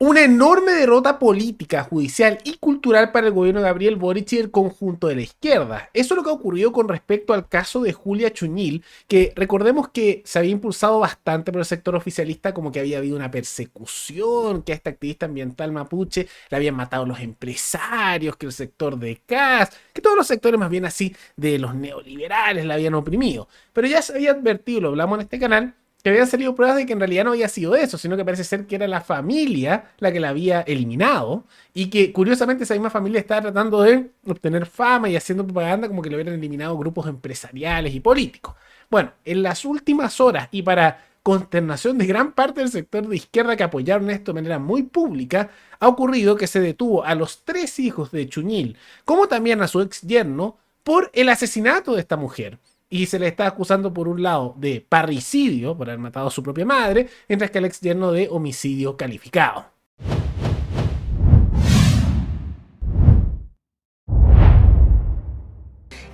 Una enorme derrota política, judicial y cultural para el gobierno de Gabriel Boric y el conjunto de la izquierda. Eso es lo que ha ocurrido con respecto al caso de Julia Chuñil, que recordemos que se había impulsado bastante por el sector oficialista, como que había habido una persecución, que a esta activista ambiental mapuche le habían matado los empresarios, que el sector de CAS, que todos los sectores más bien así de los neoliberales la habían oprimido. Pero ya se había advertido, lo hablamos en este canal, que habían salido pruebas de que en realidad no había sido eso, sino que parece ser que era la familia la que la había eliminado y que curiosamente esa misma familia estaba tratando de obtener fama y haciendo propaganda como que le hubieran eliminado grupos empresariales y políticos. Bueno, en las últimas horas y para consternación de gran parte del sector de izquierda que apoyaron esto de manera muy pública, ha ocurrido que se detuvo a los tres hijos de Chuñil, como también a su ex yerno, por el asesinato de esta mujer y se le está acusando por un lado de parricidio, por haber matado a su propia madre, mientras que al ex yerno de homicidio calificado.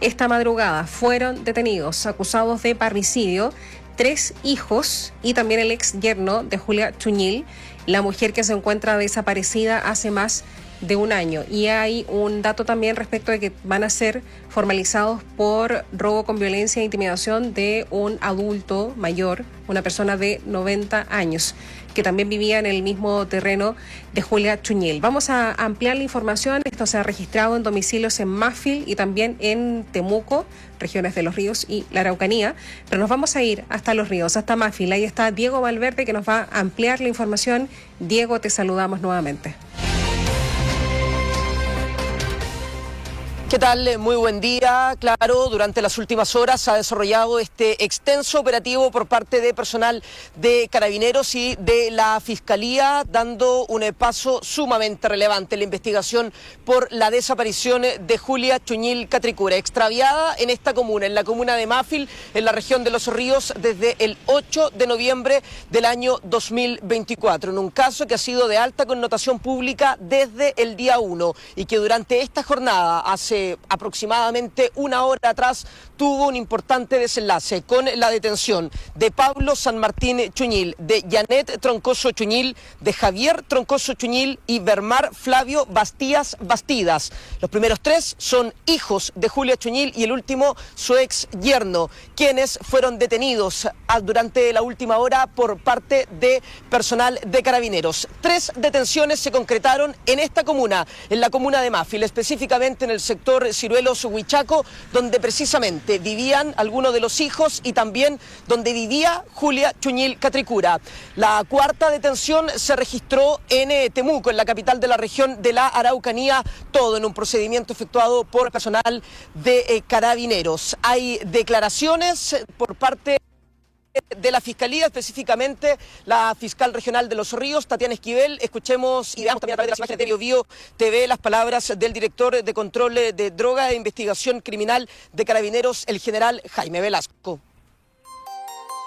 Esta madrugada fueron detenidos, acusados de parricidio, 3 hijos y también el ex yerno de Julia Chuñil, la mujer que se encuentra desaparecida hace más de un año. Y hay un dato también respecto de que van a ser formalizados por robo con violencia e intimidación de un adulto mayor, una persona de 90 años, que también vivía en el mismo terreno de Julia Chuñil. Vamos a ampliar la información. Esto se ha registrado en domicilios en Mafil y también en Temuco, regiones de Los Ríos y la Araucanía, pero nos vamos a ir hasta Los Ríos, hasta Mafil. Ahí está Diego Valverde que nos va a ampliar la información. Diego, te saludamos nuevamente. ¿Qué tal? Muy buen día. Claro, durante las últimas horas se ha desarrollado este extenso operativo por parte de personal de Carabineros y de la Fiscalía, dando un paso sumamente relevante en la investigación por la desaparición de Julia Chuñil Catricura, extraviada en esta comuna, en la comuna de Mafil, en la región de Los Ríos, desde el 8 de noviembre del año 2024, en un caso que ha sido de alta connotación pública desde el día 1 y que durante esta jornada, hace aproximadamente una hora atrás, tuvo un importante desenlace con la detención de Pablo San Martín Chuñil, de Janet Troncoso Chuñil, de Javier Troncoso Chuñil y Bermar Flavio Bastías Bastidas. Los primeros tres son hijos de Julia Chuñil y el último su ex yerno, quienes fueron detenidos durante la última hora por parte de personal de Carabineros. 3 detenciones se concretaron en esta comuna, en la comuna de Mafil, específicamente en el sector Ciruelos Huichaco, donde precisamente vivían algunos de los hijos y también donde vivía Julia Chuñil Catricura. La cuarta detención se registró en Temuco, en la capital de la región de la Araucanía, todo en un procedimiento efectuado por personal de Carabineros. Hay declaraciones por parte de la Fiscalía, específicamente la fiscal regional de Los Ríos, Tatiana Esquivel. Escuchemos y veamos también a través de las imágenes de BioBio TV las palabras del director de control de droga e investigación criminal de Carabineros, el general Jaime Velasco.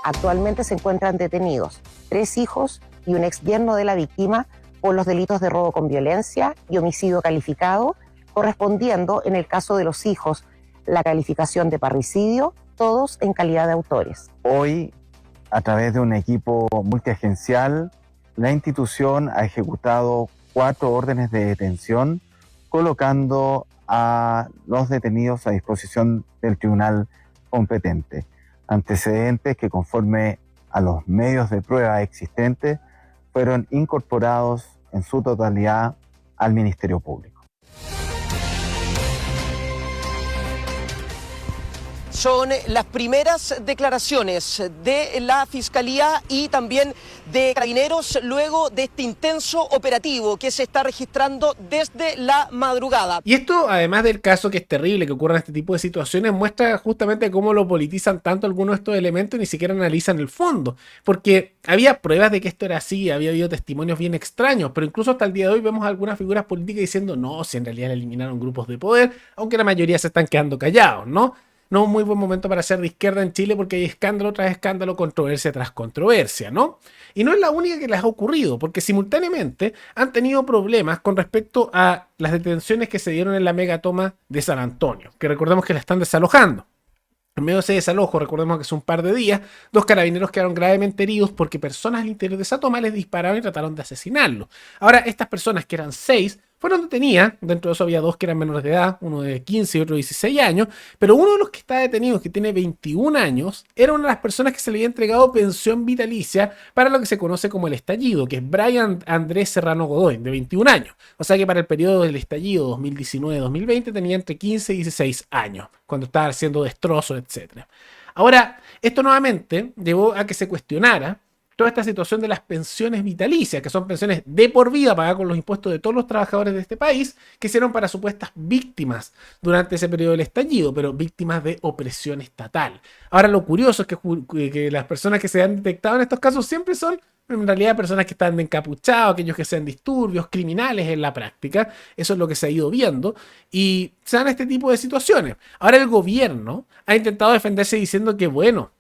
Actualmente se encuentran detenidos 3 hijos y un ex yerno de la víctima por los delitos de robo con violencia y homicidio calificado, correspondiendo en el caso de los hijos la calificación de parricidio, todos en calidad de autores. Hoy, a través de un equipo multiagencial, la institución ha ejecutado 4 órdenes de detención, colocando a los detenidos a disposición del tribunal competente. Antecedentes que, conforme a los medios de prueba existentes, fueron incorporados en su totalidad al Ministerio Público. Son las primeras declaraciones de la Fiscalía y también de Carabineros luego de este intenso operativo que se está registrando desde la madrugada. Y esto, además del caso que es terrible que ocurran este tipo de situaciones, muestra justamente cómo lo politizan tanto algunos de estos elementos y ni siquiera analizan el fondo. Porque había pruebas de que esto era así, había habido testimonios bien extraños, pero incluso hasta el día de hoy vemos algunas figuras políticas diciendo no, si en realidad le eliminaron grupos de poder, aunque la mayoría se están quedando callados, ¿no? No un muy buen momento para ser de izquierda en Chile porque hay escándalo tras escándalo, controversia tras controversia, ¿no? Y no es la única que les ha ocurrido, porque simultáneamente han tenido problemas con respecto a las detenciones que se dieron en la megatoma de San Antonio, que recordemos que la están desalojando. En medio de ese desalojo, recordemos que hace un par de días, 2 carabineros quedaron gravemente heridos porque personas al interior de esa toma les dispararon y trataron de asesinarlo. Ahora, estas personas, que eran 6, fueron detenidas. Dentro de eso había 2 que eran menores de edad, uno de 15 y otro de 16 años. Pero uno de los que está detenido, que tiene 21 años, era una de las personas que se le había entregado pensión vitalicia para lo que se conoce como el estallido, que es Brian Andrés Serrano Godoy, de 21 años. O sea que para el periodo del estallido 2019-2020 tenía entre 15 y 16 años, cuando estaba haciendo destrozos, etc. Ahora, esto nuevamente llevó a que se cuestionara toda esta situación de las pensiones vitalicias, que son pensiones de por vida pagadas con los impuestos de todos los trabajadores de este país, que hicieron para supuestas víctimas durante ese periodo del estallido, pero víctimas de opresión estatal. Ahora, lo curioso es que las personas que se han detectado en estos casos siempre son en realidad personas que están encapuchados, aquellos que sean disturbios, criminales en la práctica. Eso es lo que se ha ido viendo y se dan este tipo de situaciones. Ahora el gobierno ha intentado defenderse diciendo que, bueno,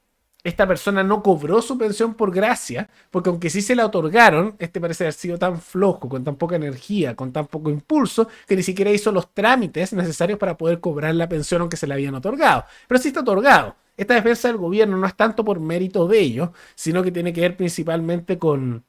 esta persona no cobró su pensión por gracia, porque aunque sí se la otorgaron, este parece haber sido tan flojo, con tan poca energía, con tan poco impulso, que ni siquiera hizo los trámites necesarios para poder cobrar la pensión aunque se la habían otorgado. Pero sí está otorgado. Esta defensa del gobierno no es tanto por mérito de ellos, sino que tiene que ver principalmente con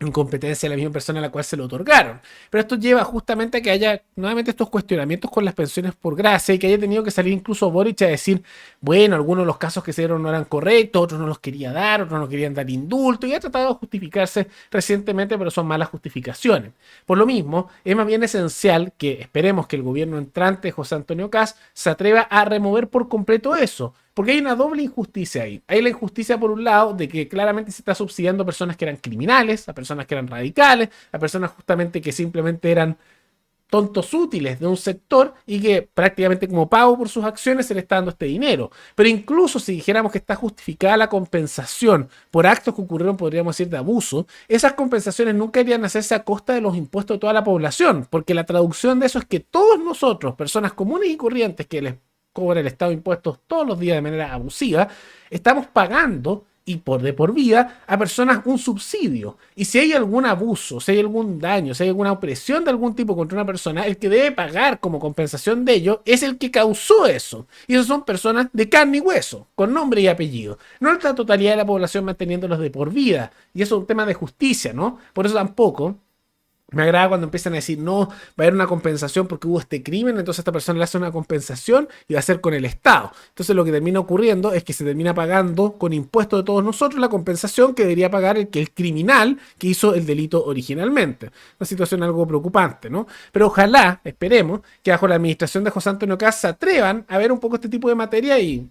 incompetencia de la misma persona a la cual se lo otorgaron. Pero esto lleva justamente a que haya nuevamente estos cuestionamientos con las pensiones por gracia y que haya tenido que salir incluso Boric a decir, bueno, algunos de los casos que se dieron no eran correctos, otros no los quería dar, otros no querían dar indulto, y ha tratado de justificarse recientemente, pero son malas justificaciones. Por lo mismo, es más bien esencial que esperemos que el gobierno entrante, José Antonio Kast, se atreva a remover por completo eso. Porque hay una doble injusticia ahí. Hay la injusticia, por un lado, de que claramente se está subsidiando a personas que eran criminales, a personas que eran radicales, a personas justamente que simplemente eran tontos útiles de un sector y que prácticamente como pago por sus acciones se le está dando este dinero. Pero incluso si dijéramos que está justificada la compensación por actos que ocurrieron, podríamos decir, de abuso, esas compensaciones nunca deberían hacerse a costa de los impuestos de toda la población, porque la traducción de eso es que todos nosotros, personas comunes y corrientes que les cobra el Estado impuestos todos los días de manera abusiva, estamos pagando y de por vida a personas un subsidio. Y si hay algún abuso, si hay algún daño, si hay alguna opresión de algún tipo contra una persona, el que debe pagar como compensación de ello es el que causó eso. Y esas son personas de carne y hueso, con nombre y apellido. No la totalidad de la población manteniéndolos de por vida. Y eso es un tema de justicia, ¿no? Por eso tampoco me agrada cuando empiezan a decir, no, va a haber una compensación porque hubo este crimen, entonces esta persona le hace una compensación y va a ser con el Estado. Entonces lo que termina ocurriendo es que se termina pagando con impuestos de todos nosotros la compensación que debería pagar el criminal que hizo el delito originalmente. Una situación algo preocupante, ¿no? Pero ojalá, esperemos, que bajo la administración de José Antonio Kast se atrevan a ver un poco este tipo de materia y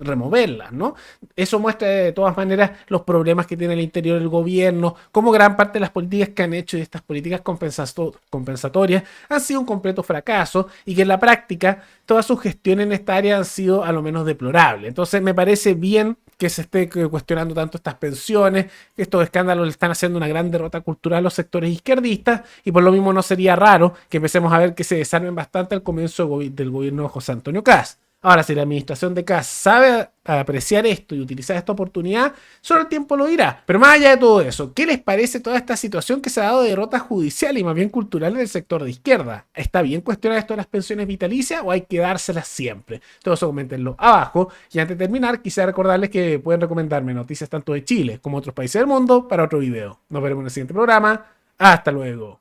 removerlas, ¿no? Eso muestra de todas maneras los problemas que tiene el interior del gobierno, como gran parte de las políticas que han hecho y estas políticas compensatorias han sido un completo fracaso y que en la práctica toda su gestión en esta área han sido a lo menos deplorables. Entonces me parece bien que se esté cuestionando tanto estas pensiones, que estos escándalos le están haciendo una gran derrota cultural a los sectores izquierdistas y por lo mismo no sería raro que empecemos a ver que se desarmen bastante al comienzo del gobierno de José Antonio Kast. Ahora, si la administración de Kast sabe apreciar esto y utilizar esta oportunidad, solo el tiempo lo dirá. Pero más allá de todo eso, ¿qué les parece toda esta situación que se ha dado de derrota judicial y más bien cultural en el sector de izquierda? ¿Está bien cuestionar esto de las pensiones vitalicias o hay que dárselas siempre? Todo eso coméntenlo abajo. Y antes de terminar, quisiera recordarles que pueden recomendarme noticias tanto de Chile como de otros países del mundo para otro video. Nos veremos en el siguiente programa. Hasta luego.